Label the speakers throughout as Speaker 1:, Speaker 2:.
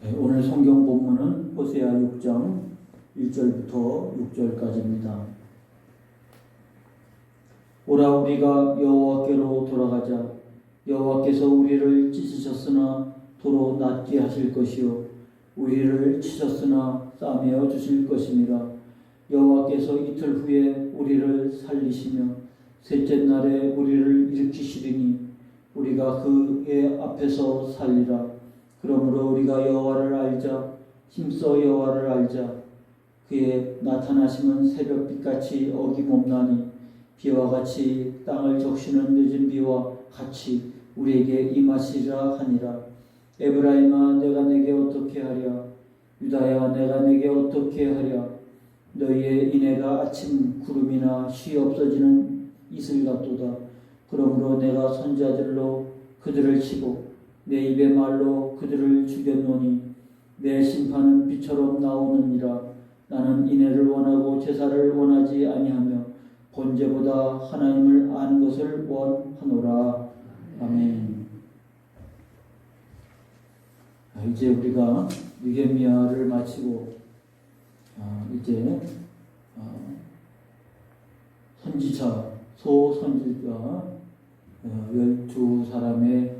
Speaker 1: 오늘 성경 본문은 호세아 6장 1절부터 6절까지입니다. 오라 우리가 여호와께로 돌아가자. 여호와께서 우리를 찢으셨으나 도로 낫게 하실 것이요 우리를 치셨으나 싸매어 주실 것이니라. 여호와께서 이틀 후에 우리를 살리시며 셋째 날에 우리를 일으키시리니 우리가 그의 앞에서 살리라. 그러므로 우리가 여호와를 알자. 힘써 여호와를 알자. 그의 나타나심은 새벽빛같이 어김없나니 비와 같이 땅을 적시는 늦은 비와 같이 우리에게 임하시리라 하니라. 에브라임아 내가 내게 어떻게 하랴. 유다야 내가 내게 어떻게 하랴. 너희의 인애가 아침 구름이나 쉬 없어지는 이슬 같도다. 그러므로 내가 선지자들로 그들을 치고 내 입의 말로 그들을 죽였노니 내 심판은 비처럼 나오느니라. 나는 인애를 원하고 제사를 원하지 아니하며 번제보다 하나님을 아는 것을 원하노라. 아멘. 이제 우리가 느헤미야를 마치고 이제 선지자 소선지자 12사람의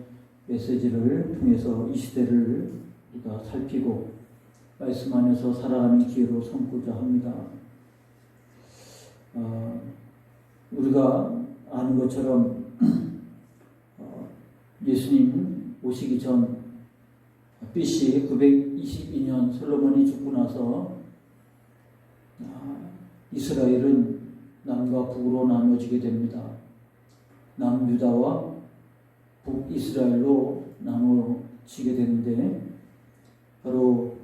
Speaker 1: 메시지를 통해서 이 시대를 우리가 살피고 말씀 안에서 살아가는 기회로 삼고자 합니다. 우리가 아는 것처럼 예수님 오시기 전 BC 922년 솔로몬이 죽고 나서 이스라엘은 남과 북으로 나눠지게 됩니다. 남유다와 북이스라엘로 나눠지게 되는데 바로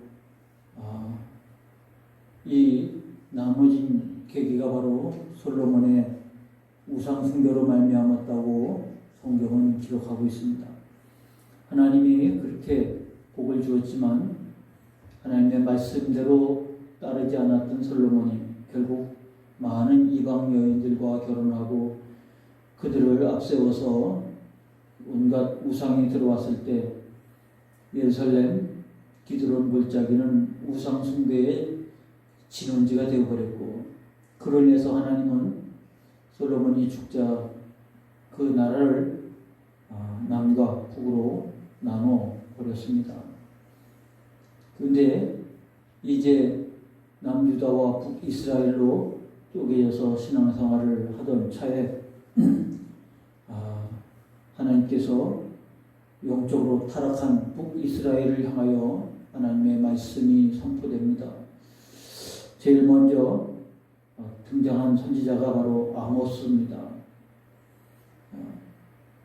Speaker 1: 이 나눠진 계기가 바로 솔로몬의 우상 숭배로 말미암았다고 성경은 기록하고 있습니다. 하나님이 그렇게 복을 주었지만 하나님의 말씀대로 따르지 않았던 솔로몬이 결국 많은 이방 여인들과 결혼하고 그들을 앞세워서 온갖 우상이 들어왔을 때 예루살렘 기드론 골짜기는 우상 숭배의 진원지가 되어버렸고 그로 인해서 하나님은 솔로몬이 죽자 그 나라를 남과 북으로 나눠 버렸습니다. 그런데 이제 남유다와 북이스라엘로 쪼개져서 신앙생활을 하던 차에 하나님께서 영적으로 타락한 북이스라엘을 향하여 하나님의 말씀이 선포됩니다. 제일 먼저 등장한 선지자가 바로 아모스입니다.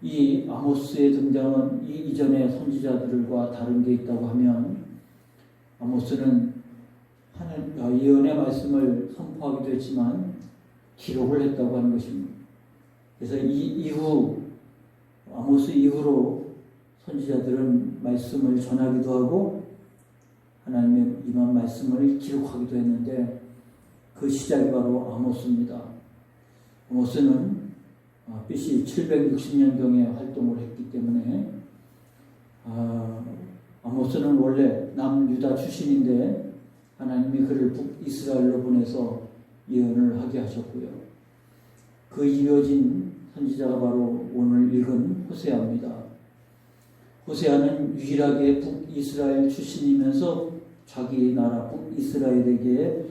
Speaker 1: 이 아모스의 등장은 이 이전의 선지자들과 다른 게 있다고 하면 아모스는 예언의 말씀을 선포하기도 했지만 기록을 했다고 하는 것입니다. 그래서 이 이후 아모스 이후로 선지자들은 말씀을 전하기도 하고 하나님의 임한 말씀을 기록하기도 했는데 그 시작이 바로 아모스입니다. 아모스는 BC 760년경에 활동을 했기 때문에 아모스는 원래 남유다 출신인데 하나님이 그를 북이스라엘로 보내서 예언을 하게 하셨고요. 그 이어진 선지자가 바로 오늘 읽은 호세아입니다. 호세아는 유일하게 북이스라엘 출신이면서 자기 나라 북이스라엘에게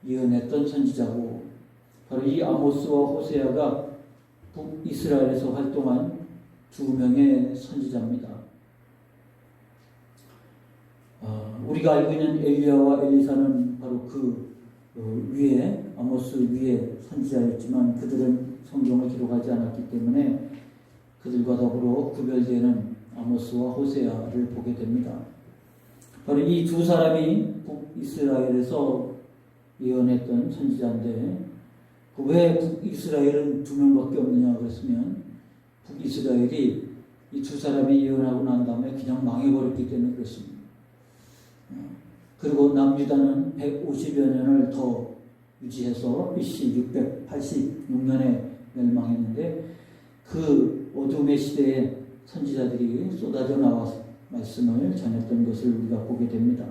Speaker 1: 예언했던 선지자고 바로 이 아모스와 호세아가 북이스라엘에서 활동한 두 명의 선지자입니다. 우리가 알고 있는 엘리야와 엘리사는 바로 그 위에 아모스 위에 선지자였지만 그들은 성경을 기록하지 않았기 때문에 그들과 더불어 구별되는 아모스와 호세아를 보게 됩니다. 바로 이 두 사람이 북이스라엘에서 예언했던 선지자인데 왜 북이스라엘은 두 명밖에 없느냐 그랬으면 북이스라엘이 이 두 사람이 예언하고 난 다음에 그냥 망해버렸기 때문에 그렇습니다. 그리고 남유다는 150여 년을 더 유지해서 BC 686년에 멸망했는데 그 어둠의 시대에 선지자들이 쏟아져 나와서 말씀을 전했던 것을 우리가 보게 됩니다.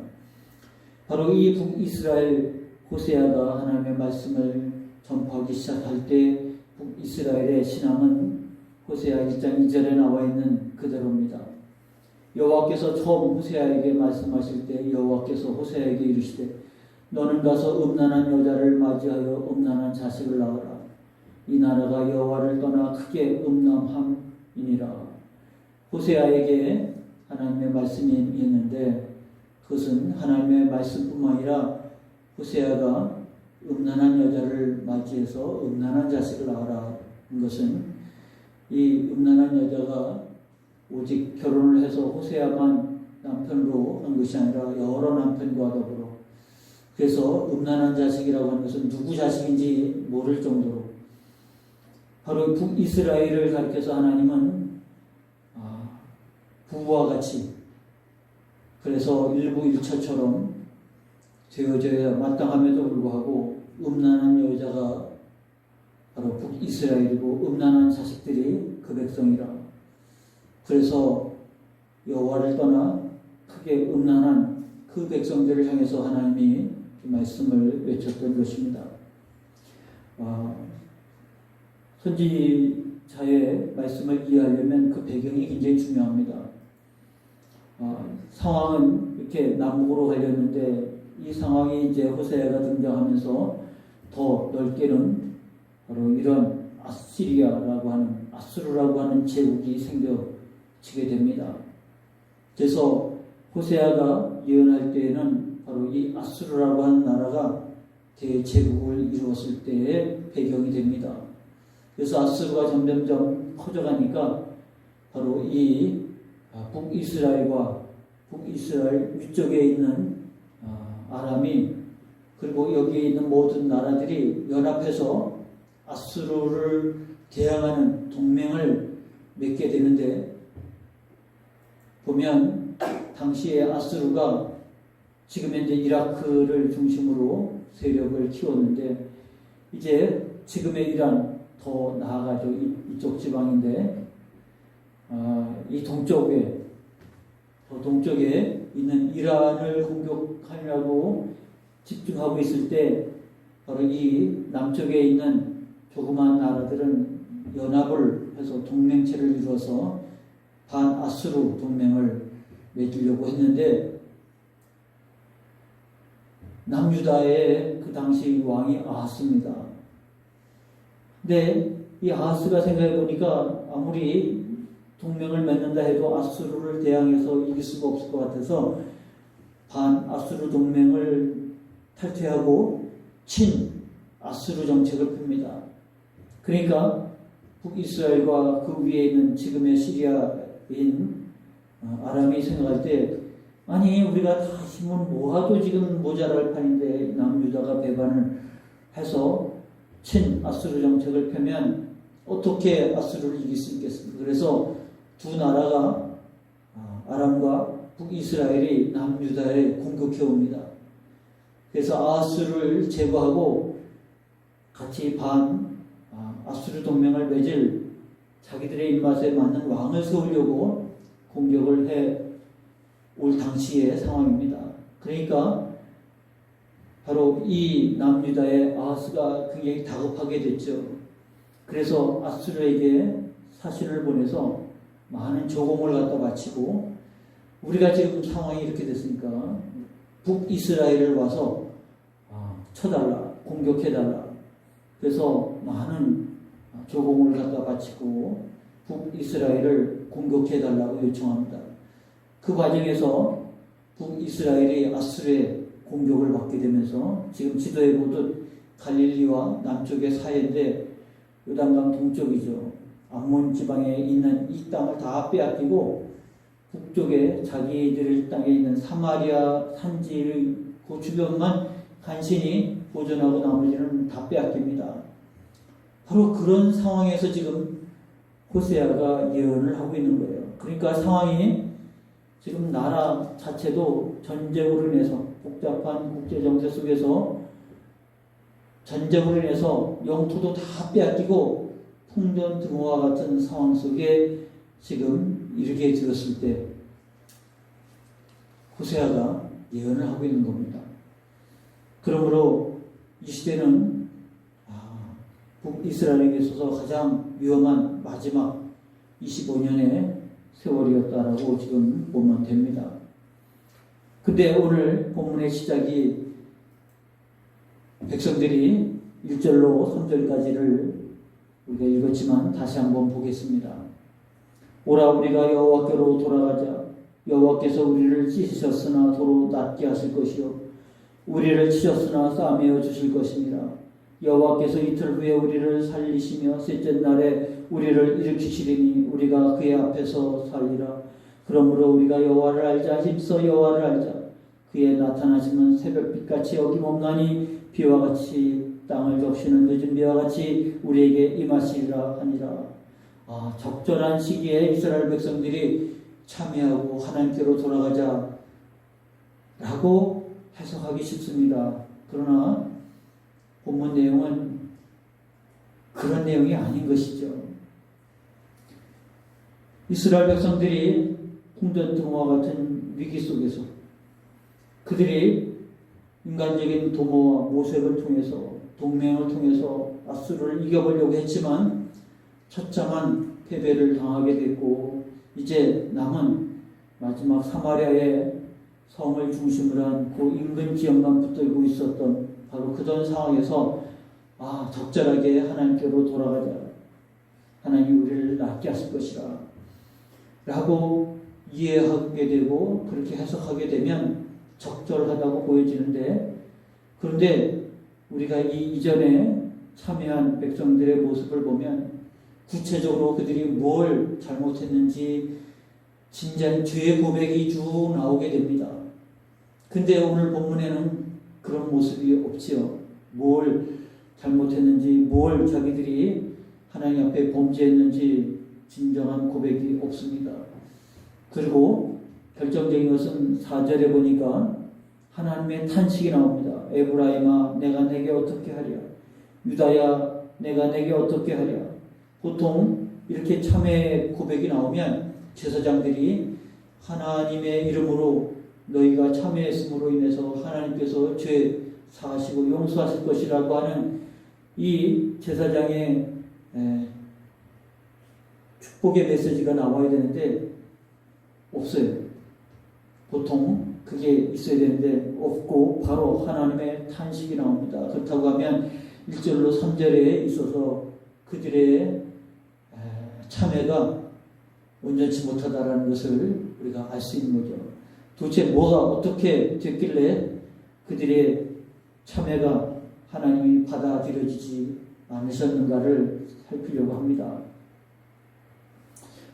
Speaker 1: 바로 이 북이스라엘 호세아가 하나님의 말씀을 전파하기 시작할 때 북이스라엘의 신앙은 호세아 1장 2절에 나와 있는 그대로입니다. 여호와께서 처음 호세아에게 말씀하실 때 여호와께서 호세아에게 이르시되 너는 가서 음란한 여자를 맞이하여 음란한 자식을 낳으라. 이 나라가 여호와를 떠나 크게 음란함이니라. 호세아에게 하나님의 말씀이 있는데 그것은 하나님의 말씀뿐만 아니라 호세아가 음란한 여자를 맞이해서 음란한 자식을 낳으라. 것은 이 음란한 여자가 오직 결혼을 해서 호세아만 남편으로 한 것이 아니라 여러 남편과 더불어, 그래서 음란한 자식이라고 하는 것은 누구 자식인지 모를 정도로, 바로 북이스라엘을 가리켜서 하나님은 부부와 같이, 그래서 일부 일처처럼 되어져야 마땅함에도 불구하고 음란한 여자가 바로 북이스라엘이고 음란한 자식들이 그 백성이라. 그래서 여호와를 떠나 크게 음란한 그 백성들을 향해서 하나님이 말씀을 외쳤던 것입니다. 선지자의 말씀을 이해하려면 그 배경이 굉장히 중요합니다. 상황은 이렇게 남북으로 갈렸는데 이 상황이 이제 호세아가 등장하면서 더 넓게는 바로 이런 아시리아라고 하는, 아수르라고 하는 제국이 생겨지게 됩니다. 그래서 호세아가 예언할 때에는 바로 이 아수르라고 하는 나라가 대제국을 이루었을 때의 배경이 됩니다. 그래서 아수르가 점점점 커져가니까 바로 이 북이스라엘과 북이스라엘 위쪽에 있는 아람이, 그리고 여기에 있는 모든 나라들이 연합해서 아수르를 대항하는 동맹을 맺게 되는데, 보면 당시에 아수르가 지금 현재 이라크를 중심으로 세력을 키웠는데, 이제 지금의 이란, 더 나아가죠. 이쪽 지방인데, 이 동쪽에, 더 동쪽에 있는 이란을 공격하려고 집중하고 있을 때, 바로 이 남쪽에 있는 조그마한 나라들은 연합을 해서 동맹체를 이루어서 반아수르 동맹을 맺으려고 했는데, 남유다의 그 당시 왕이 아하스입니다. 근데 이 아하스가 생각해 보니까 아무리 동맹을 맺는다 해도 아수르를 대항해서 이길 수가 없을 것 같아서 반아수르 동맹을 탈퇴하고 친아수르 정책을 펴니다. 그러니까 북이스라엘과 그 위에 있는 지금의 시리아인 아람이 생각할 때, 아니 우리가 다 힘은 모아도 지금 모자랄 판인데 남유다가 배반을 해서 친아수르 정책을 펴면 어떻게 아수르를 이길 수 있겠습니까? 그래서 두 나라가, 아람과 북이스라엘이 남유다에 공격해 옵니다. 그래서 아수르를 제거하고 같이 아수르 동맹을 맺을 자기들의 입맛에 맞는 왕을 세우려고 공격을 해 올 당시의 상황입니다. 그러니까 바로 이 남유다의 아하스가 굉장히 다급하게 됐죠. 그래서 아수르에게 사신을 보내서 많은 조공을 갖다 바치고, 우리가 지금 상황이 이렇게 됐으니까 북이스라엘을 와서 쳐달라, 공격해달라. 그래서 많은 조공을 갖다 바치고 북이스라엘을 공격해달라고 요청합니다. 그 과정에서 북이스라엘이 아수르의 공격을 받게 되면서 지금 지도에 보듯 갈릴리와 남쪽의 사이인데 요단강 동쪽이죠. 암몬 지방에 있는 이 땅을 다 빼앗기고 북쪽에 자기들 땅에 있는 사마리아 산지의 그 주변만 간신히 보존하고 나머지는 다 빼앗깁니다. 바로 그런 상황에서 지금 호세아가 예언을 하고 있는 거예요. 그러니까 상황이 지금 나라 자체도 전쟁으로 인해서, 복잡한 국제정세 속에서 전쟁으로 인해서 영토도 다 빼앗기고 풍전등화와 같은 상황 속에 지금 이르게 되었을 때, 호세아가 예언을 하고 있는 겁니다. 그러므로 이 시대는 북이스라엘에게 있어서 가장 위험한 마지막 25년의 세월이었다라고 지금 보면 됩니다. 근데 오늘 본문의 시작이 백성들이 1절로 3절까지를 우리가 읽었지만 다시 한번 보겠습니다. 오라 우리가 여호와께로 돌아가자. 여호와께서 우리를 찢으셨으나 도로 낫게 하실 것이요 우리를 치셨으나 싸매어 주실 것입니다. 여호와께서 이틀 후에 우리를 살리시며 셋째 날에 우리를 일으키시리니 우리가 그의 앞에서 살리라. 그러므로 우리가 여호와를 알자. 힘써 여호와를 알자. 그의 나타나심은 새벽빛같이 어김없나니 비와 같이 땅을 적시는 늦은 비와 같이 우리에게 임하시리라 하니라. 적절한 시기에 이스라엘 백성들이 참여하고 하나님께로 돌아가자 라고 해석하기 쉽습니다. 그러나 본문 내용은 그런 내용이 아닌 것이죠. 이스라엘 백성들이 홍전등화 같은 위기 속에서 그들이 인간적인 도모와 모색을 통해서 동맹을 통해서 아수르를 이겨보려고 했지만 처참한 패배를 당하게 됐고 이제 남은 마지막 사마리아의 성을 중심으로 한 그 인근 지역만 붙들고 있었던 바로 그런 상황에서 적절하게 하나님께로 돌아가자. 하나님 우리를 낫게 하실 것이라 라고 이해하게 되고 그렇게 해석하게 되면 적절하다고 보여지는데 그런데 우리가 이전에 참여한 백성들의 모습을 보면 구체적으로 그들이 뭘 잘못했는지 진지한 죄의 고백이 쭉 나오게 됩니다. 근데 오늘 본문에는 그런 모습이 없지요. 뭘 잘못했는지, 뭘 자기들이 하나님 앞에 범죄했는지 진정한 고백이 없습니다. 그리고 결정적인 것은 4절에 보니까 하나님의 탄식이 나옵니다. 에브라임아 내가 내게 어떻게 하랴. 유다야 내가 내게 어떻게 하랴. 보통 이렇게 참회 고백이 나오면 제사장들이 하나님의 이름으로 너희가 참회했음으로 인해서 하나님께서 죄 사하시고 용서하실 것이라고 하는 이 제사장의 축복의 메시지가 나와야 되는데 없어요. 보통 그게 있어야 되는데 없고 바로 하나님의 탄식이 나옵니다. 그렇다고 하면 1절로 3절에 있어서 그들의 참회가 온전치 못하다라는 것을 우리가 알 수 있는 거죠. 도대체 뭐가 어떻게 됐길래 그들의 참회가 하나님이 받아들여지지 않으셨는가를 살피려고 합니다.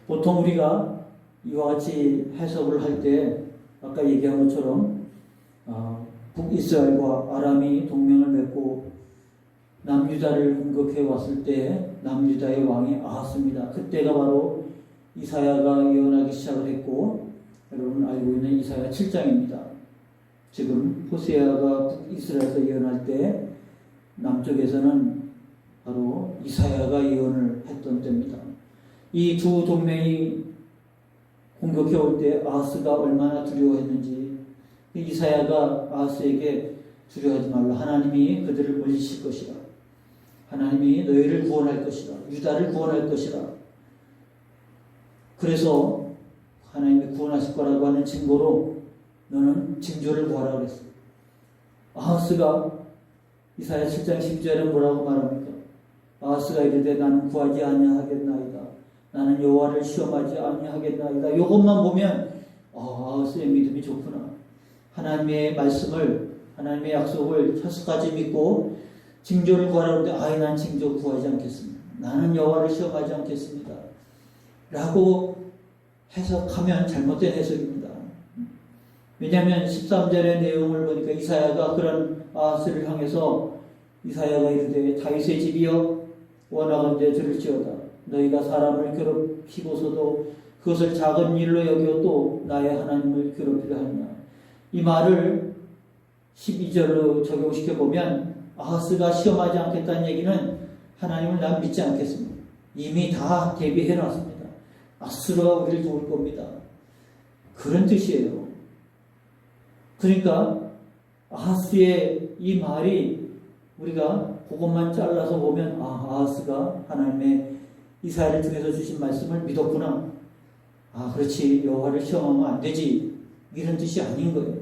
Speaker 1: 보통 우리가 이와 같이 해석을 할 때 아까 얘기한 것처럼 북이스라엘과 아람이 동맹을 맺고 남유다를 공격해 왔을 때 남유다의 왕이 아하스입니다. 그때가 바로 이사야가 예언하기 시작을 했고 여러분 알고 있는 이사야 7장입니다. 지금 호세아가 북이스라엘에서 예언할 때 남쪽에서는 바로 이사야가 예언을 했던 때입니다. 이 두 동맹이 공격해 올 때 아하스가 얼마나 두려워했는지 이사야가 아하스에게 두려워하지 말라. 하나님이 그들을 물리실 것이라. 하나님이 너희를 구원할 것이라. 유다를 구원할 것이라. 그래서 하나님이 구원하실 거라고 하는 증거로 너는 징조를 구하라 그랬어요. 아하스가 이사야 7장 10절에 뭐라고 말합니까? 아하스가 이르되 나는 구하지 아니하겠나이다. 나는 여호와를 시험하지 아니하겠나이다. 이것만 보면 아하스의 믿음이 좋구나. 하나님의 말씀을 하나님의 약속을 철수까지 믿고 징조를 구하라 그러는데 난 징조 구하지 않겠습니다. 나는 여호와를 시험하지 않겠습니다. 라고 해석하면 잘못된 해석입니다. 왜냐하면 13절의 내용을 보니까 이사야가 그런 아하스를 향해서 이사야가 이르되 다윗의 집이여 원하건대 들을지어다. 너희가 사람을 괴롭히고서도 그것을 작은 일로 여겨 또 나의 하나님을 괴롭히려 하느냐. 이 말을 12절로 적용시켜 보면 아하스가 시험하지 않겠다는 얘기는 하나님을 난 믿지 않겠습니다. 이미 다 대비해 놨습니다. 아수르가 우리를 도울 겁니다. 그런 뜻이에요. 그러니까 아하스의 이 말이 우리가 그것만 잘라서 보면 아하스가 하나님의 이스라엘을 통해서 주신 말씀을 믿었구나. 그렇지. 여호와를 시험하면 안 되지. 이런 뜻이 아닌 거예요.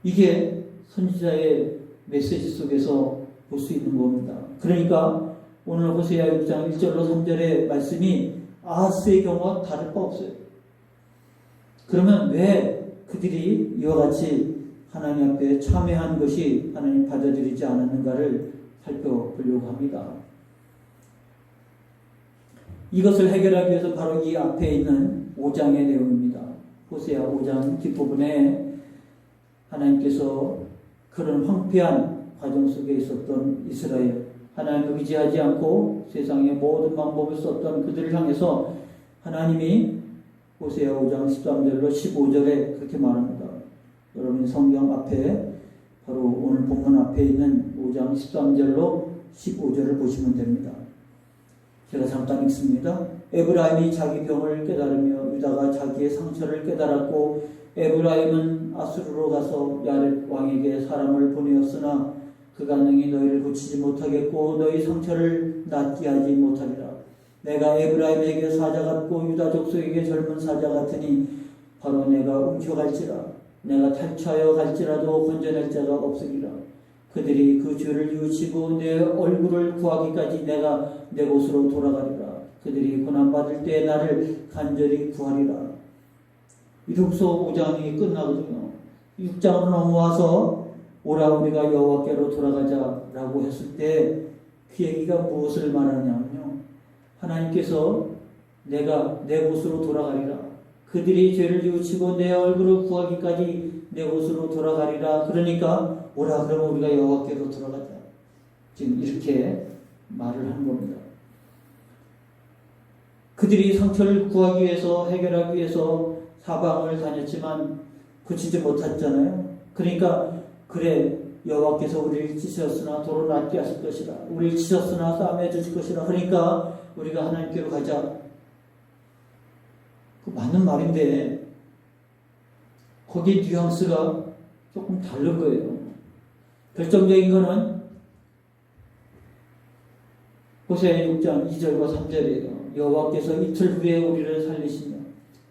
Speaker 1: 이게 선지자의 메시지 속에서 볼 수 있는 겁니다. 그러니까 오늘 호세아 6장 1절로 3절의 말씀이 아하스의 경우와 다를 바 없어요. 그러면 왜 그들이 이와 같이 하나님 앞에 참회한 것이 하나님 받아들이지 않았는가를 살펴보려고 합니다. 이것을 해결하기 위해서 바로 이 앞에 있는 5장의 내용입니다. 호세아 5장 뒷부분에 하나님께서 그런 황폐한 과정 속에 있었던 이스라엘, 하나님을 의지하지 않고 세상의 모든 방법을 썼던 그들을 향해서 하나님이 호세아 5장 13절로 15절에 그렇게 말합니다. 여러분 성경 앞에 바로 오늘 본문 앞에 있는 5장 13절로 15절을 보시면 됩니다. 제가 잠깐 읽습니다. 에브라임이 자기 병을 깨달으며 유다가 자기의 상처를 깨달았고 에브라임은 아수르로 가서 야렙 왕에게 사람을 보내었으나 그가 능히 너희를 고치지 못하겠고 너희 상처를 낫게 하지 못하리라. 내가 에브라임에게 사자 같고 유다 족속에게 젊은 사자 같으니 바로 내가 움켜갈지라. 내가 탈취하여 갈지라도 건져낼 자가 없으리라. 그들이 그 죄를 뉘우치고 내 얼굴을 구하기까지 내가 내 곳으로 돌아가리라. 그들이 고난받을 때 나를 간절히 구하리라. 이러고서 5장이 끝나거든요. 6장으로 넘어와서 오라 우리가 여호와께로 돌아가자라고 했을 때 그 얘기가 무엇을 말하냐면요. 하나님께서 내가 내 곳으로 돌아가리라. 그들이 죄를 뉘우치고 내 얼굴을 구하기까지 내 곳으로 돌아가리라. 그러니까 오라 그러면 우리가 여호와께로 돌아가자. 지금 이렇게 말을 한 겁니다. 그들이 상처를 구하기 위해서 해결하기 위해서 사방을 다녔지만 고치지 못했잖아요. 그러니까 그래 여호와께서 우리를 찢으셨으나 도로 낫게 하실 것이라. 우리를 찢었으나 싸매 주실 것이라. 그러니까 우리가 하나님께로 가자. 그 맞는 말인데 거기 뉘앙스가 조금 다른 거예요. 결정적인 거는 호세아 6장 2절과 3절이에요. 여호와께서 이틀 후에 우리를 살리시며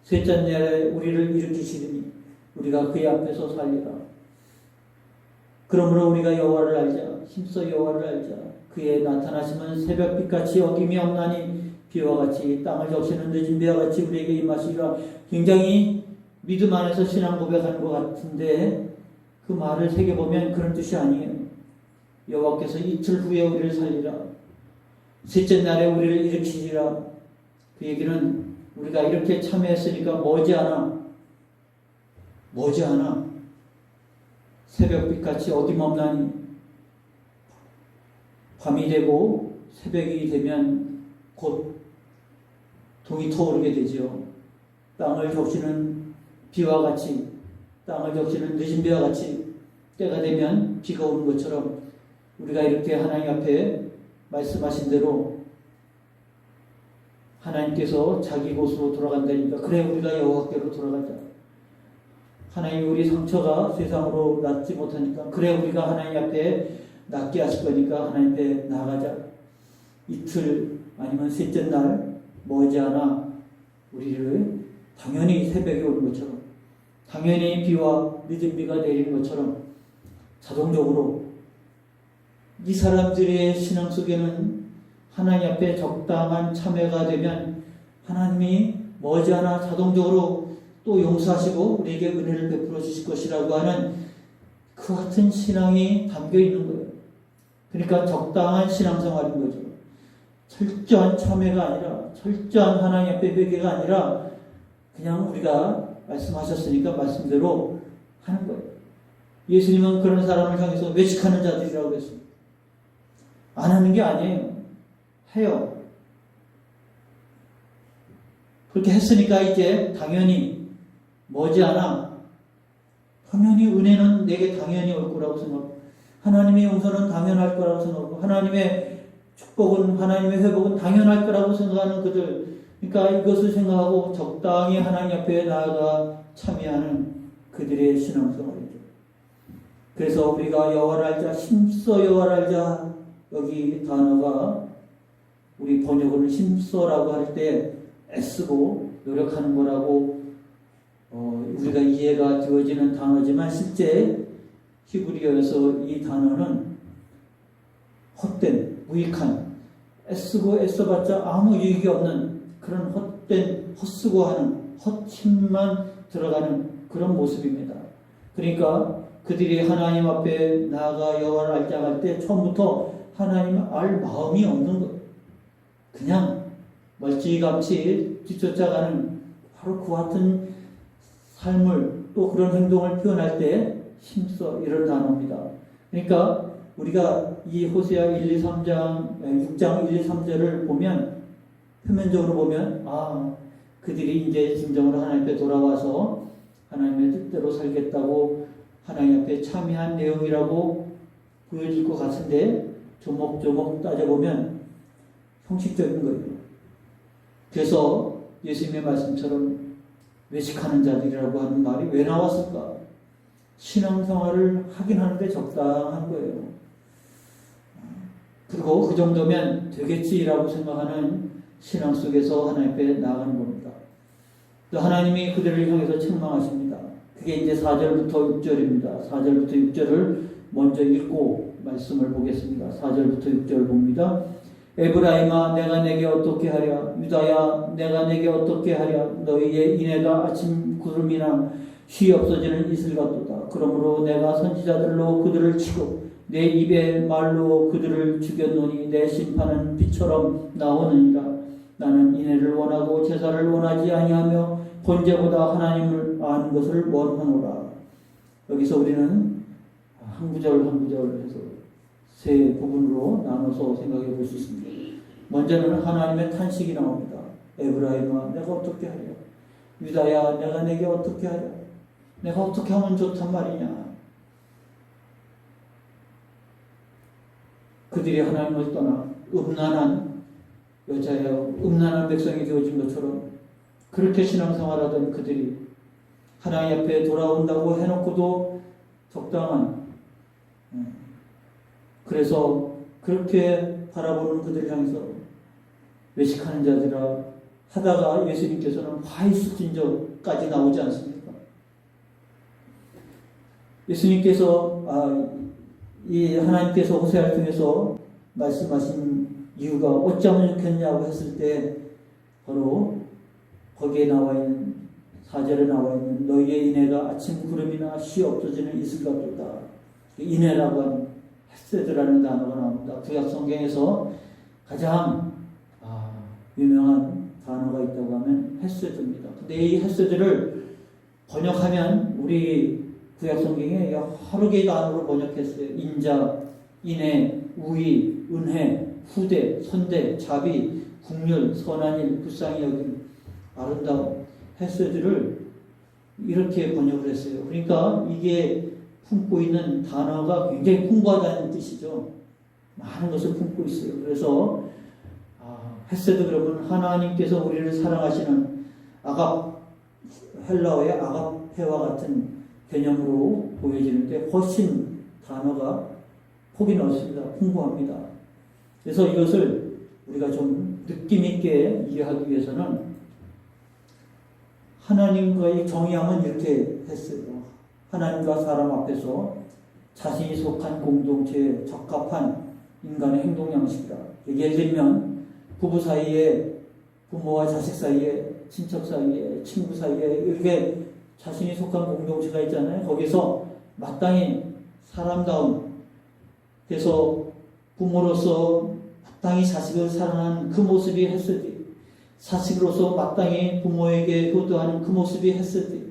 Speaker 1: 셋째 날에 우리를 일으키시리니 우리가 그의 앞에서 살리라. 그러므로 우리가 여호와를 알자. 힘써 여호와를 알자. 그의 나타나심은 새벽빛같이 어김이 없나니 비와 같이 땅을 적시는 늦은 비와 같이 우리에게 임하시리라. 굉장히 믿음 안에서 신앙 고백하는 것 같은데 그 말을 새겨보면 그런 뜻이 아니에요. 여호와께서 이틀 후에 우리를 살리라. 셋째 날에 우리를 일으키시리라. 그 얘기는 우리가 이렇게 참여했으니까 머지않아 새벽빛같이 어김없나니 밤이 되고 새벽이 되면 곧 동이 터오르게 되죠. 땅을 적시는 비와 같이, 땅을 적시는 늦은 비와 같이 때가 되면 비가 오는 것처럼 우리가 이렇게 하나님 앞에 말씀하신 대로 하나님께서 자기 곳으로 돌아간다니까 그래 우리가 여호와께로 돌아가자. 하나님 우리 상처가 세상으로 낫지 못하니까 그래 우리가 하나님 앞에 낫게 하실 거니까 하나님 앞에 나아가자. 이틀 아니면 셋째 날 머지않아 우리를 당연히 새벽이 오는 것처럼 당연히 비와 늦은 비가 내리는 것처럼 자동적으로 이 사람들의 신앙 속에는 하나님 앞에 적당한 참회가 되면 하나님이 머지않아 자동적으로 또 용서하시고 우리에게 은혜를 베풀어 주실 것이라고 하는 그 같은 신앙이 담겨 있는 거예요. 그러니까 적당한 신앙생활인 거죠. 철저한 참회가 아니라 철저한 하나님 앞에 회개가 아니라 그냥 우리가 말씀하셨으니까 말씀대로 하는 거예요. 예수님은 그런 사람을 향해서 외식하는 자들이라고 했습니다. 안 하는 게 아니에요. 해요. 그렇게 했으니까 이제 당연히 머지않아 당연히 은혜는 내게 당연히 올 거라고 생각하고 하나님의 용서는 당연할 거라고 생각하고 하나님의 축복은 하나님의 회복은 당연할 거라고 생각하는 그들 그러니까 이것을 생각하고 적당히 하나님 앞에 나아가 참여하는 그들의 신앙생활이죠. 그래서 우리가 여호와를 알자, 힘써 여호와를 알자, 여기 단어가 우리 번역으로는 힘써라고 할 때 애쓰고 노력하는 거라고 우리가 이해가 되어지는 단어지만 실제 히브리어에서 이 단어는 헛된, 무익한, 애쓰고 애써봤자 아무 유익이 없는 그런 헛된, 헛쓰고 하는, 헛힘만 들어가는 그런 모습입니다. 그러니까 그들이 하나님 앞에 나아가 여호와를 알자 할 때 처음부터 하나님을 알 마음이 없는 것, 그냥 멀찌감치 뒤쫓아가는 바로 그 같은 삶을 또 그런 행동을 표현할 때 힘써 이런 단어입니다. 그러니까 우리가 이 호세아 1, 2, 3장, 6장 1, 2, 3절을 보면 표면적으로 보면 그들이 이제 진정으로 하나님 앞에 돌아와서 하나님의 뜻대로 살겠다고 하나님 앞에 참여한 내용이라고 보여질 것 같은데 조목조목 따져보면 형식적인 거예요. 그래서 예수님의 말씀처럼 외식하는 자들이라고 하는 말이 왜 나왔을까? 신앙생활을 하긴 하는데 적당한 거예요. 그리고 그 정도면 되겠지라고 생각하는 신앙 속에서 하나님 앞에 나아가는 겁니다. 또 하나님이 그들을 향해서 책망하십니다. 그게 이제 4절부터 6절입니다. 4절부터 6절을 먼저 읽고 말씀을 보겠습니다. 4절부터 6절 봅니다. 에브라임아 내가 내게 어떻게 하랴, 유다야 내가 내게 어떻게 하랴, 너희의 인애가 아침 구름이나 쉬 없어지는 이슬 같도다. 그러므로 내가 선지자들로 그들을 치고 내 입의 말로 그들을 죽였노니 내 심판은 비처럼 나오느니라. 나는 인애를 원하고 제사를 원하지 아니하며 번제보다 하나님을 아는 것을 원하노라. 여기서 우리는 한 구절 한 구절 해서 세 부분으로 나눠서 생각해 볼 수 있습니다. 먼저는 하나님의 탄식이 나옵니다. 에브라임아 내가 어떻게 하랴, 유다야 내가 내게 어떻게 하랴, 내가 어떻게 하면 좋단 말이냐. 그들이 하나님을 떠나 음란한 여자여 음란한 백성이 되어진 것처럼 그렇게 신앙생활하던 그들이 하나님 앞에 돌아온다고 해놓고도 적당한, 그래서 그렇게 바라보는 그들을 향해서 외식하는 자들아 하다가 예수님께서는 화이스진저까지 나오지 않습니까? 예수님께서 이 하나님께서 호세아를 통해서 말씀하신 이유가 어쩌면 좋겠냐고 했을 때 바로 거기에 나와 있는 4절에 나와 있는 너희의 인애가 아침 구름이나 쉬 없어지는 이슬 같도다. 인애라고 하는 헤세드라는 단어가 나옵니다. 구약 성경에서 가장 유명한 단어가 있다고 하면 헤세드입니다. 근데 이 헤세드를 번역하면 우리 구약 성경에 여러 개의 단어로 번역했어요. 인자, 인애, 우의, 은혜, 후대, 선대, 자비, 국률, 선한 일, 불쌍히 여김, 아름다움, 헤세드를 이렇게 번역을 했어요. 그러니까 이게 품고 있는 단어가 굉장히 풍부하다는 뜻이죠. 많은 것을 품고 있어요. 그래서 헤세드 그러면 하나님께서 우리를 사랑하시는 헬라어의 아가페와 같은 개념으로 보여지는데 훨씬 단어가 폭이 넓습니다. 풍부합니다. 그래서 이것을 우리가 좀 느낌 있게 이해하기 위해서는 하나님과의 정의함은 이렇게 했어요. 하나님과 사람 앞에서 자신이 속한 공동체에 적합한 인간의 행동 양식이라. 예를 들면 부부 사이에, 부모와 자식 사이에, 친척 사이에, 친구 사이에 이렇게 자신이 속한 공동체가 있잖아요. 거기서 마땅히 사람다운, 그래서 부모로서 마땅히 자식을 사랑하는 그 모습이 헤세드, 자식으로서 마땅히 부모에게 효도하는 그 모습이 헤세드,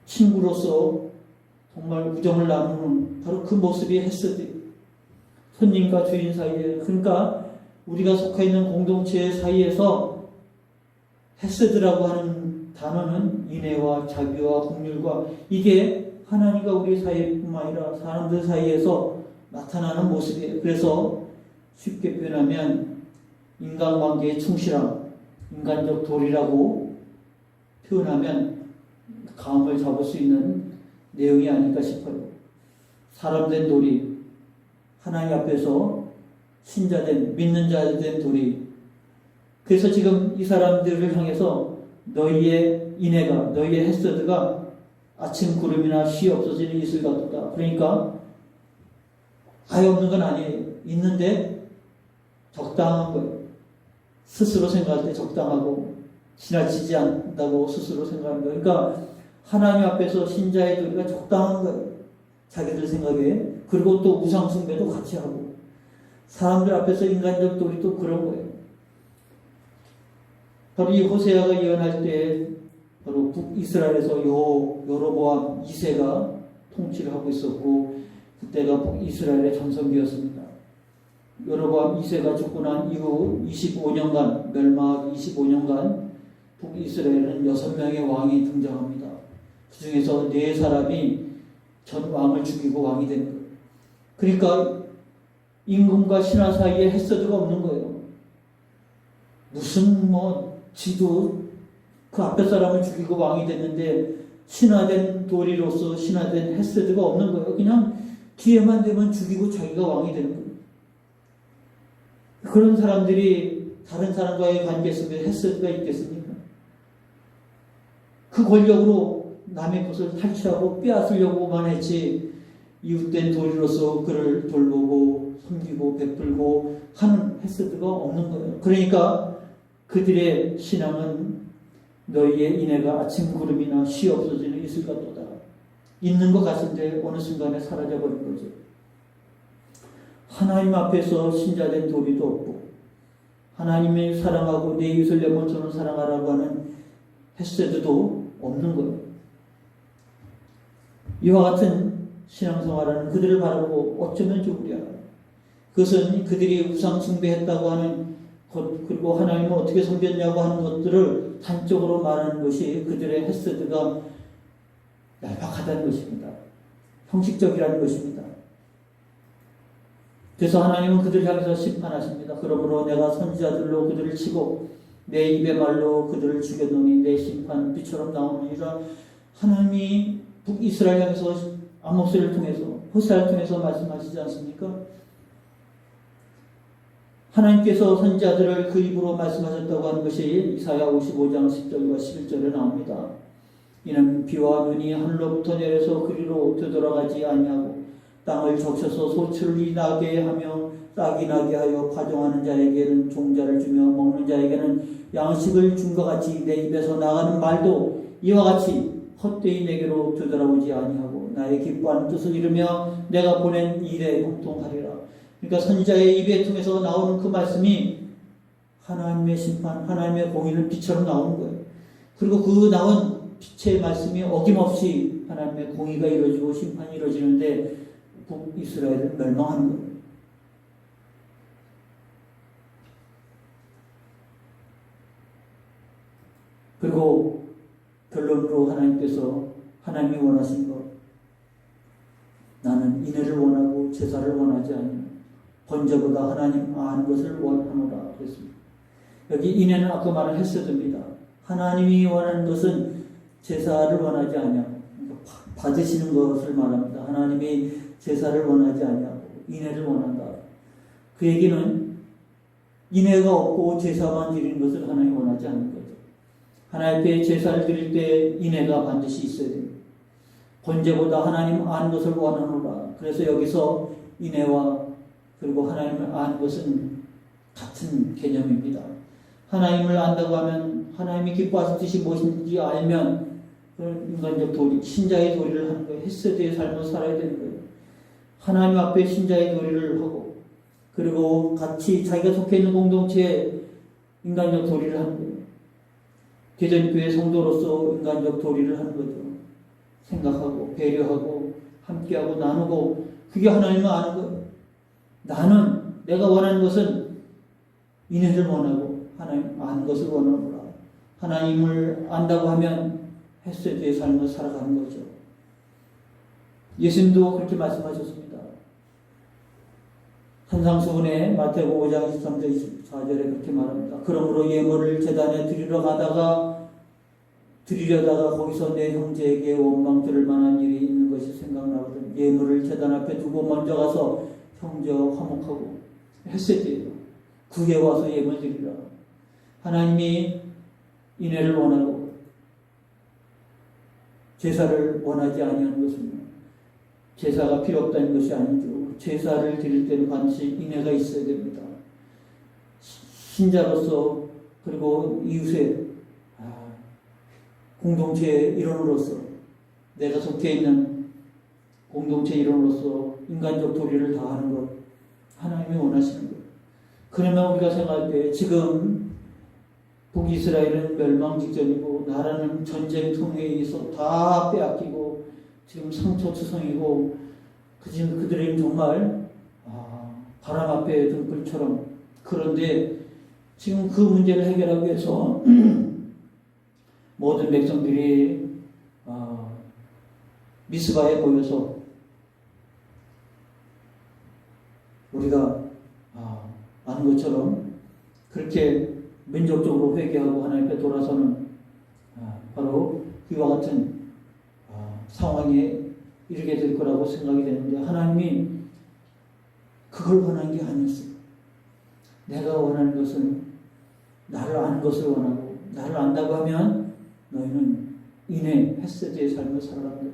Speaker 1: 친구로서 정말 우정을 나누는 바로 그 모습이 헤세드, 손님과 주인 사이에, 그러니까 우리가 속해 있는 공동체 사이에서 헤세드라고 하는 단어는 인애와 자비와 긍휼과 이게 하나님과 우리 사이뿐만 아니라 사람들 사이에서 나타나는 모습이에요. 그래서 쉽게 표현하면 인간관계에 충실함, 인간적 도리라고 표현하면 감을 잡을 수 있는 내용이 아닐까 싶어요. 사람된 도리, 하나님 앞에서 신자된, 믿는 자된 도리. 그래서 지금 이 사람들을 향해서 너희의 인애가, 너희의 헤세드가 아침 구름이나 쉬 없어지는 이슬 같다. 그러니까 아예 없는 건 아니에요. 있는데 적당한 거예요. 스스로 생각할 때 적당하고 지나치지 않는다고 스스로 생각하는 거예요. 그러니까 하나님 앞에서 신자의 도리가 적당한 거예요. 자기들 생각에. 그리고 또 우상숭배도 같이 하고 사람들 앞에서 인간적 도리도 그런 거예요. 바로 이 호세아가 예언할 때 바로 북이스라엘에서 여로보암 2세가 통치를 하고 있었고 그때가 북이스라엘의 전성기였습니다. 여로보암 2세가 죽고 난 이후 25년간 멸망하기 25년간 북이스라엘은 6명의 왕이 등장합니다. 그 중에서 4사람이 전 왕을 죽이고 왕이 된 거예요. 그러니까 임금과 신하 사이에 헤세드가 없는 거예요. 무슨 지도 그 앞에 사람을 죽이고 왕이 됐는데 신하된 도리로서 신하된 헤세드가 없는 거예요. 그냥 기회만 되면 죽이고 자기가 왕이 되는 거예요. 그런 사람들이 다른 사람과의 관계 속에 헤세드가 있겠습니까? 그 권력으로 남의 것을 탈취하고 빼앗으려고만 했지 이웃된 도리로서 그를 돌보고 섬기고 베풀고 하는 헤세드가 없는 거예요. 그러니까 그들의 신앙은 너희의 인애가 아침 구름이나 쉬 없어지는 이슬 같도다. 있는 것 같은데 어느 순간에 사라져버린 거죠. 하나님 앞에서 신자된 도리도 없고 하나님을 사랑하고 내 이웃을 내 몸처럼 사랑하라고 하는 헤세드도 없는 거예요. 이와 같은 신앙생활하는 그들을 바라보고 어쩌면 좋으랴. 그것은 그들이 우상 숭배했다고 하는 것, 그리고 하나님을 어떻게 섬겼냐고 하는 것들을 단적으로 말하는 것이 그들의 헤세드가 얄팍하다는 것입니다. 형식적이라는 것입니다. 그래서 하나님은 그들을 향해서 심판하십니다. 그러므로 내가 선지자들로 그들을 치고 내 입의 말로 그들을 죽였노니 내 심판은 비처럼 나오느니라. 하나님이 북이스라엘 향해서 아모스를 통해서 호세아를 통해서 말씀하시지 않습니까? 하나님께서 선지자들을 그 입으로 말씀하셨다고 하는 것이 이사야 55장 10절과 11절에 나옵니다. 이는 비와 눈이 하늘로부터 내려서 그리로 되돌아가지 아니하고 땅을 적셔서 소출이 나게 하며 싹이 나게 하여 파종하는 자에게는 종자를 주며 먹는 자에게는 양식을 준 것 같이 내 입에서 나가는 말도 이와 같이 헛되이 내게로 되돌아오지 아니하고 나의 기뻐하는 뜻을 이루며 내가 보낸 일에 형통하리라. 그러니까 선지자의 입에 통해서 나오는 그 말씀이 하나님의 심판, 하나님의 공의는 빛처럼 나오는 거예요. 그리고 그 나온 빛의 말씀이 어김없이 하나님의 공의가 이루어지고 심판이 이루어지는데 북이스라엘은 멸망하는 거예요. 그리고 결론으로 하나님께서 하나님이 원하신 것, 나는 인애를 원하고 제사를 원하지 않으며 번제보다 하나님 아는 것을 원하노라 그랬습니다. 여기 인애는 아까 말한 헤세드입니다. 하나님이 원하는 것은 제사를 원하지 아니하고 받으시는 것을 말합니다. 하나님이 제사를 원하지 아니하고 인애를 원한다. 그 얘기는 인애가 없고 제사만 드리는 것을 하나님이 원하지 않는 거죠. 하나님께 제사를 드릴 때 인애가 반드시 있어야 됩니다. 번제보다 하나님 아는 것을 원하노라. 그래서 여기서 인애와 그리고 하나님을 아는 것은 같은 개념입니다. 하나님을 안다고 하면 하나님이 기뻐하신 뜻이 무엇인지 알면 그런 인간적 도리, 신자의 도리를 하는 거예요. 헤세드의 삶을 살아야 되는 거예요. 하나님 앞에 신자의 도리를 하고 그리고 같이 자기가 속해 있는 공동체에 인간적 도리를 하는 거예요. 대전교회 성도로서 인간적 도리를 하는 거죠. 생각하고 배려하고 함께하고 나누고 그게 하나님을 아는 거예요. 나는 내가 원하는 것은 인애를 원하고 하나님 아는 것을 원하노라. 하나님을 안다고 하면 헤세드의 삶을 살아가는 거죠. 예수님도 그렇게 말씀하셨습니다. 산상수훈의 마태복음 5장 23절 24절에 그렇게 말합니다. 그러므로 예물을 제단에 드리려다가 거기서 내 형제에게 원망 들을 만한 일이 있는 것이 생각나거든. 예물을 제단 앞에 두고 먼저 가서 형제와 화목하고 했었지요. 그에 와서 예물 드리라. 하나님이 인애를 원하고 제사를 원하지 아니하는 것은 제사가 필요 없다는 것이 아니죠. 제사를 드릴 때는 반드시 인애가 있어야 됩니다. 신자로서 그리고 이웃의 공동체의 일원으로서 내가 속해 있는 공동체 일원으로서 인간적 도리를 다하는 것 하나님이 원하시는 것. 그러면 우리가 생각할 때 지금 북이스라엘은 멸망 직전이고 나라는 전쟁통에 의해서 다 빼앗기고 지금 상처투성이고 그들은 정말 바람 앞에 등불처럼. 그런데 지금 그 문제를 해결하기 위해서 모든 백성들이 미스바에 모여서 우리가 아는 것처럼 그렇게 민족적으로 회개하고 하나님 앞에 돌아서는 바로 이와 같은 상황에 이르게 될 거라고 생각이 되는데 하나님이 그걸 원하는 게 아니었어요. 내가 원하는 것은 나를 아는 것을 원하고 나를 안다고 하면 너희는 인해 헤세드의 삶을 살아가는 거예요.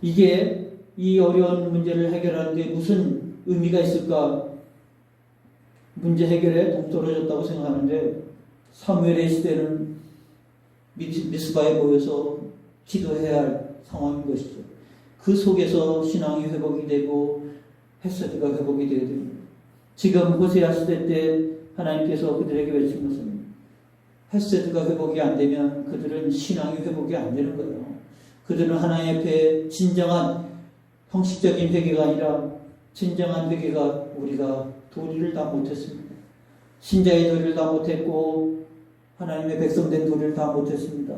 Speaker 1: 이게 이 어려운 문제를 해결하는데 무슨 의미가 있을까? 문제 해결에 동떨어졌다고 생각하는데 사무엘의 시대는 미스바에 모여서 기도해야 할 상황인 것이죠. 그 속에서 신앙이 회복이 되고 헤세드가 회복이 되어야 됩니다. 지금 호세아 시대 때 하나님께서 그들에게 외친 것은 헤세드가 회복이 안 되면 그들은 신앙이 회복이 안 되는 거예요. 그들은 하나님 앞에 진정한 형식적인 회개가 아니라 진정한 회개가 우리가 도리를 다 못했습니다. 신자의 도리를 다 못했고 하나님의 백성된 도리를 다 못했습니다.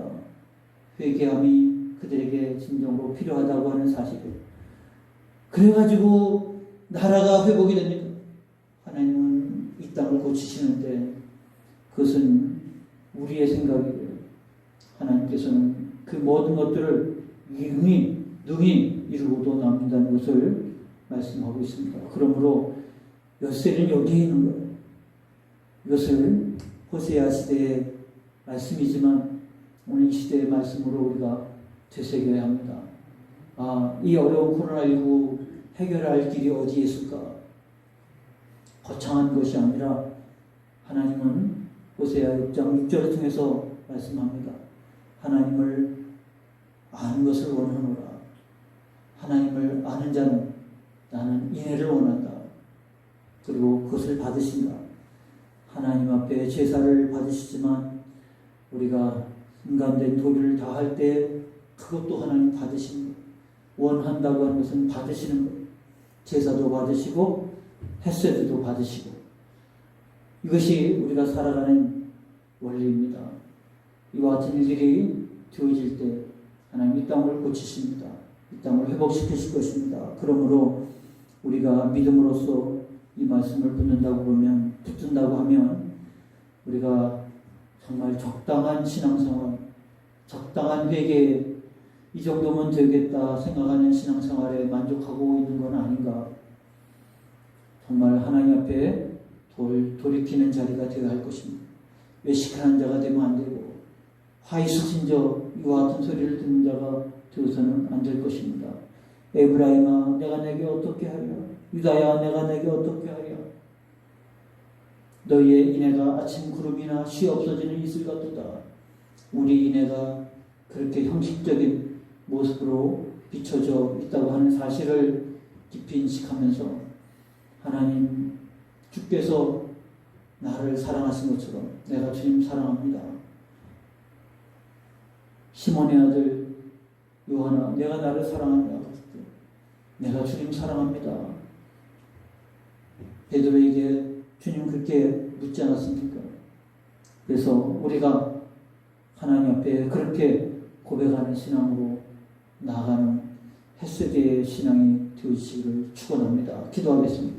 Speaker 1: 회개함이 그들에게 진정으로 필요하다고 하는 사실을. 그래가지고 나라가 회복이 됩니다. 하나님은 이 땅을 고치시는데 그것은 우리의 생각이에요. 하나님께서는 그 모든 것들을 능히 이루고도 남는다는 것을 말씀하고 있습니다. 그러므로 엿새는 여기에 있는 거예요. 이것을 호세아 시대의 말씀이지만 오늘 이 시대의 말씀으로 우리가 되새겨야 합니다. 이 어려운 코로나19 해결할 길이 어디에 있을까? 거창한 것이 아니라 하나님은 호세아 6장 6절을 통해서 말씀합니다. 하나님을 아는 것을 원하노라. 하나님을 아는 자는 나는 인애를 원한다. 그리고 그것을 받으신다. 하나님 앞에 제사를 받으시지만 우리가 인간된 도리를 다할 때 그것도 하나님 받으시는 거예요. 원한다고 하는 것은 받으시는 거예요. 제사도 받으시고 헤세드도 받으시고 이것이 우리가 살아가는 원리입니다. 이와 같은 일들이 되어질 때 하나님 이 땅을 고치십니다. 이 땅을 회복시키실 것입니다. 그러므로 우리가 믿음으로써 이 말씀을 붙든다고 하면 우리가 정말 적당한 신앙생활, 적당한 회개 이 정도면 되겠다 생각하는 신앙생활에 만족하고 있는 건 아닌가. 정말 하나님 앞에 돌이키는 자리가 되어야 할 것입니다. 외식하는 자가 되면 안 되고 화이수진저 이와 같은 소리를 듣는 자가 되어서는 안 될 것입니다. 에브라임아 내가 내게 어떻게 하랴? 유다야 내가 내게 어떻게 하랴? 너희의 인애가 아침 구름이나 쉬 없어지는 이슬 같도다. 우리 인애가 그렇게 형식적인 모습으로 비춰져 있다고 하는 사실을 깊이 인식하면서 하나님 주께서 나를 사랑하신 것처럼 내가 주님 사랑합니다. 시몬의 아들 요한아 내가 나를 사랑합니다. 내가 주님 사랑합니다. 베드로에게 주님 그렇게 묻지 않았습니까? 그래서 우리가 하나님 앞에 그렇게 고백하는 신앙으로 나아가는 헤세드의 신앙이 되시기를 축원합니다. 기도하겠습니다.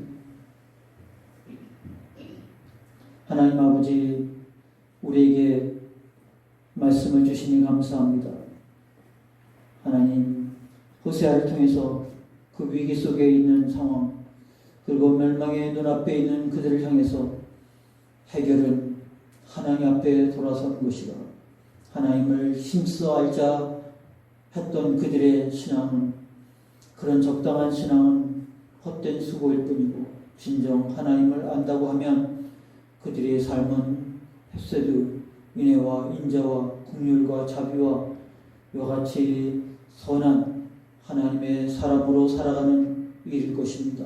Speaker 1: 하나님 아버지, 우리에게 말씀을 주시니 감사합니다. 하나님, 호세아를 통해서 그 위기 속에 있는 상황, 그리고 멸망의 눈앞에 있는 그들을 향해서 해결은 하나님 앞에 돌아서는 것이다. 하나님을 힘써 알자 했던 그들의 신앙은, 그런 적당한 신앙은 헛된 수고일 뿐이고, 진정 하나님을 안다고 하면 그들의 삶은 햇세드, 인애와 인자와 긍휼과 자비와 이와 같이 선한 하나님의 사람으로 살아가는 일일 것입니다.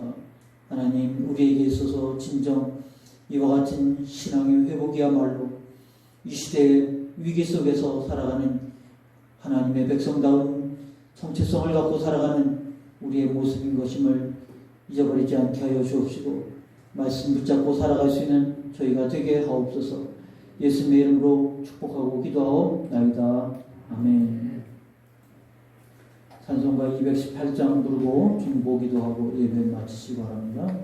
Speaker 1: 하나님, 우리에게 있어서 진정 이와 같은 신앙의 회복이야말로 이 시대의 위기 속에서 살아가는 하나님의 백성다운 정체성을 갖고 살아가는 우리의 모습인 것임을 잊어버리지 않게 하여 주옵시고, 말씀 붙잡고 살아갈 수 있는 저희가 되게 하옵소서. 예수님의 이름으로 축복하고 기도하옵나이다. 아멘. 찬송가 218장 부르고 중보 기도하고 예배 마치시기 바랍니다.